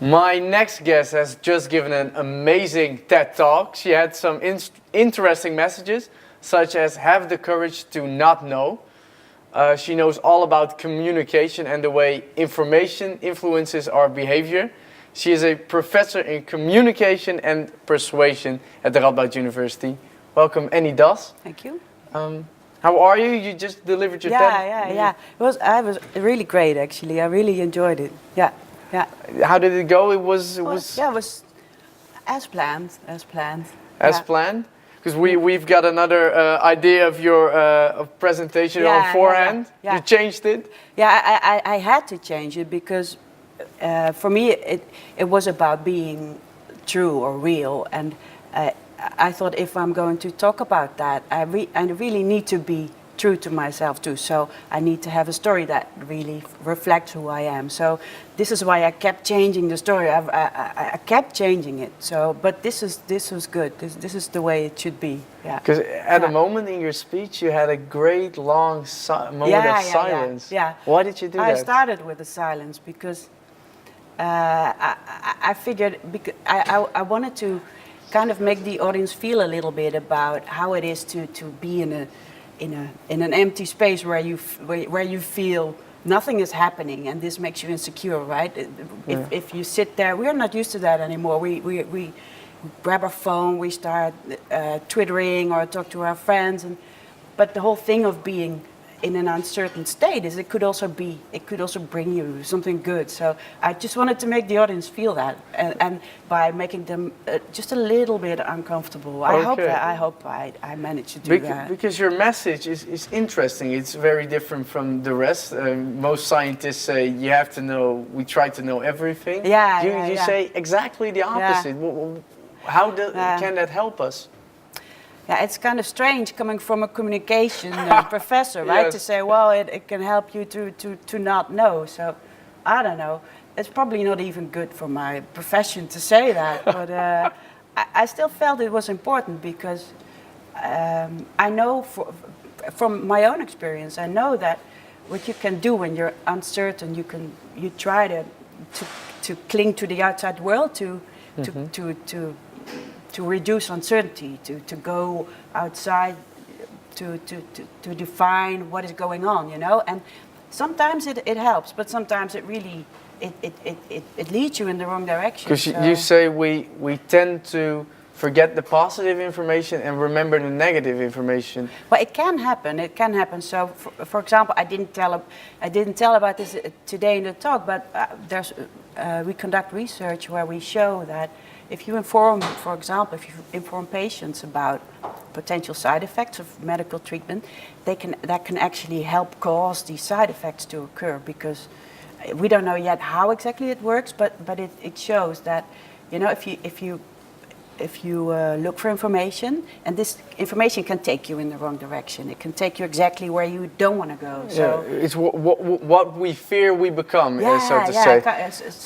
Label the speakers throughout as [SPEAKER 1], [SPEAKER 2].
[SPEAKER 1] My next guest has just given an amazing TED Talk. She had some interesting messages, such as have the courage to not know. She knows all about communication and the way information influences our behavior. She is a professor in communication and persuasion at the Radboud University. Welcome, Enny.
[SPEAKER 2] Thank you.
[SPEAKER 1] How are you? You just delivered your TED?
[SPEAKER 2] Yeah. I was really great, actually. I really enjoyed it. Yeah.
[SPEAKER 1] How did it go? It was
[SPEAKER 2] as planned.
[SPEAKER 1] As planned? Because we've got another idea of your presentation on forehand. You changed it?
[SPEAKER 2] Yeah, I had to change it because for me it was about being true or real, and I thought if I'm going to talk about that, I really need to be true to myself too. So I need to have a story that really reflects who I am. So this is why I kept changing the story. I kept changing it. So, but this was good. This is the way it should be. Yeah.
[SPEAKER 1] Because at a moment in your speech, you had a great long moment of silence.
[SPEAKER 2] Yeah.
[SPEAKER 1] Why did you do that?
[SPEAKER 2] I started with the silence because I figured I wanted to kind of make the audience feel a little bit about how it is to be in an empty space where you feel nothing is happening, and this makes you insecure, right? If you sit there, we're not used to that anymore. We grab our phone, we start twittering or talk to our friends, but the whole thing of being in an uncertain state is it could also bring you something good. So I just wanted to make the audience feel that, and by making them just a little bit uncomfortable. I hope I managed to do that.
[SPEAKER 1] Because your message is interesting. It's very different from the rest. Most scientists say we try to know everything. You say exactly the opposite. How can that help us?
[SPEAKER 2] Yeah, it's kind of strange coming from a communication professor, right?
[SPEAKER 1] Yes.
[SPEAKER 2] To say, well, it can help you to not know. So, I don't know. It's probably not even good for my profession to say that, but I still felt it was important because I know from my own experience, I know that what you can do when you're uncertain, you try to cling to the outside world to reduce uncertainty, to go outside, to define what is going on, you know. And sometimes it helps, but sometimes it really it leads you in the wrong direction.
[SPEAKER 1] Because you say we tend to forget the positive information and remember the negative information.
[SPEAKER 2] Well, it can happen. It can happen. So, for example, I didn't tell about this today in the talk, but we conduct research where we show that if you inform, for example, if you inform patients about potential side effects of medical treatment, that can actually help cause these side effects to occur, because we don't know yet how exactly it works, but it shows that, you know, if you look for information, and this information can take you in the wrong direction. It can take you exactly where you don't want to go. So
[SPEAKER 1] it's what we fear we become, so to say.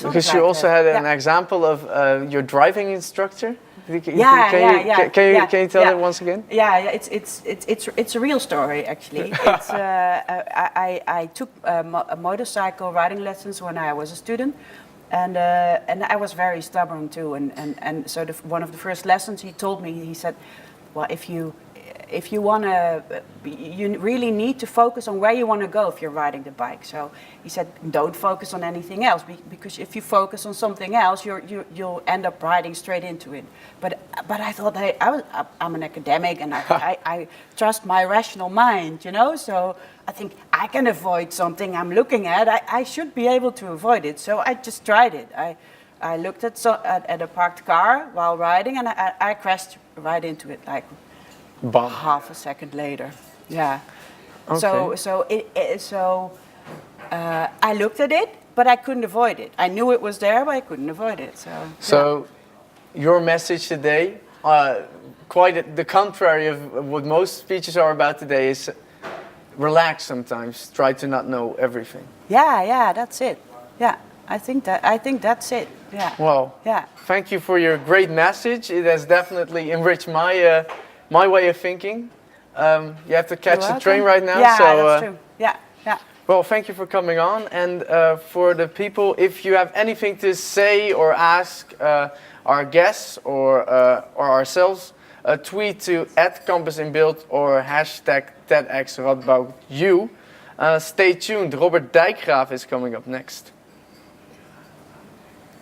[SPEAKER 1] Because you also had an example of your driving instructor. Can you tell that once again?
[SPEAKER 2] Yeah, it's a real story, actually. It's I took motorcycle riding lessons when I was a student. And I was very stubborn too, and so one of the first lessons he told me, he said, well, if you want to, you really need to focus on where you want to go if you're riding the bike. So he said, don't focus on anything else, because if you focus on something else, you'll end up riding straight into it. But I thought I'm an academic, and I trust my rational mind, you know. So I think I can avoid something I'm looking at. I should be able to avoid it. So I just tried it. I looked at a parked car while riding, and I crashed right into it, like half a second later. Yeah. Okay. So I looked at it, but I couldn't avoid it. I knew it was there, but I couldn't avoid it. So
[SPEAKER 1] your message today, quite the contrary of what most speeches are about today, is relax sometimes. Try to not know everything.
[SPEAKER 2] Yeah, that's it. Yeah, I think that's it. Yeah.
[SPEAKER 1] Well, thank you for your great message. It has definitely enriched my way of thinking. You have to catch the train right now.
[SPEAKER 2] Yeah, that's true. Yeah.
[SPEAKER 1] Well, thank you for coming on. And for the people, if you have anything to say or ask our guests or ourselves, tweet to @campusinbeeld or #TEDxRadboudU. Stay tuned. Robert Dijkgraaf is coming up next.